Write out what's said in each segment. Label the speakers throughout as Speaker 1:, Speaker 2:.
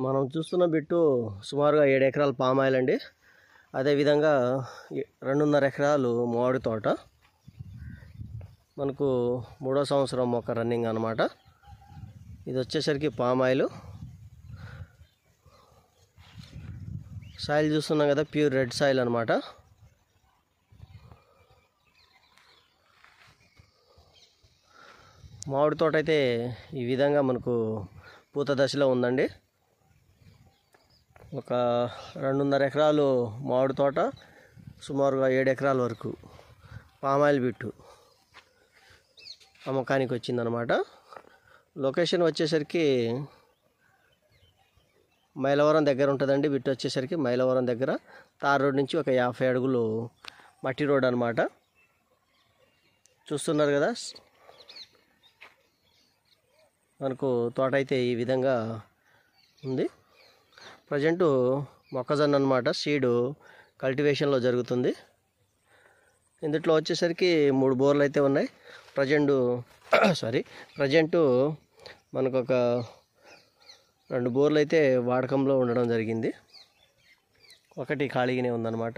Speaker 1: మనం చూస్తున్న బిట్టు సుమారుగా 7 ఎకరాల పామ్ ఆయిల్ అండి. అదేవిధంగా 2.5 ఎకరాలు మామిడి తోట. మనకు 3వ సంవత్సరం మొక్క రన్నింగ్ అన్నమాట. ఇది వచ్చేసరికి పామ్ ఆయిల్. సాయిల్ చూస్తున్నాం కదా, ప్యూర్ రెడ్ సాయిల్ అన్నమాట. మామిడి తోట అయితే ఈ విధంగా మనకు పూత దశలో ఉందండి. ఒక 2.5 ఎకరాలు మామిడి తోట, సుమారుగా 7 ఎకరాల వరకు పామాయిల్ బిట్టు అమ్మకానికి వచ్చిందనమాట. లొకేషన్ వచ్చేసరికి మైలవరం దగ్గర ఉంటుందండి. బిట్టు వచ్చేసరికి మైలవరం దగ్గర తార్ రోడ్ నుంచి ఒక 50 అడుగులు మట్టి రోడ్ అనమాట. చూస్తున్నారు కదా, మనకు తోట అయితే ఈ విధంగా ఉంది. ప్రజెంటు మొక్కజొన్న అనమాట, సీడు కల్టివేషన్లో జరుగుతుంది. ఇందులో వచ్చేసరికి 3 బోర్లు అయితే ఉన్నాయి. ప్రజెంటు మనకు ఒక 2 బోర్లు అయితే వాడకంలో ఉండడం జరిగింది, ఒకటి ఖాళీగానే ఉందన్నమాట.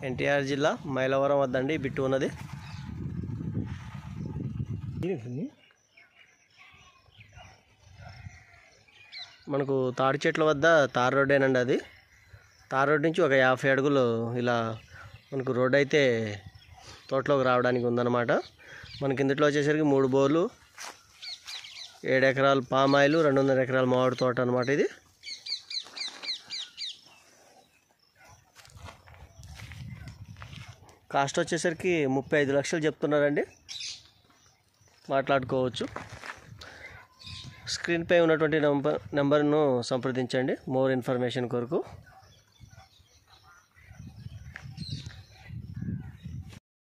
Speaker 1: ఎన్టీఆర్ జిల్లా మైలవరం వద్దండి బిట్టు ఉన్నది. మనకు తాడి చెట్ల వద్ద తార్ రోడ్డేనండి. అది తార్ రోడ్ నుంచి ఒక 50 అడుగులు ఇలా మనకు రోడ్ అయితే తోటలోకి రావడానికి ఉందన్నమాట. మనకి ఇందులో వచ్చేసరికి 3 బోర్లు, 7 ఎకరాలు పామ్ ఆయిల్, 2.5 ఎకరాల మామిడి తోట అనమాట. ఇది కాస్ట్ వచ్చేసరికి 35 లక్షలు చెప్తున్నారండి. మాట్లాడుకోవచ్చు. స్క్రీన్పై ఉన్నటువంటి నెంబర్ను సంప్రదించండి మోర్ ఇన్ఫర్మేషన్ కొరకు.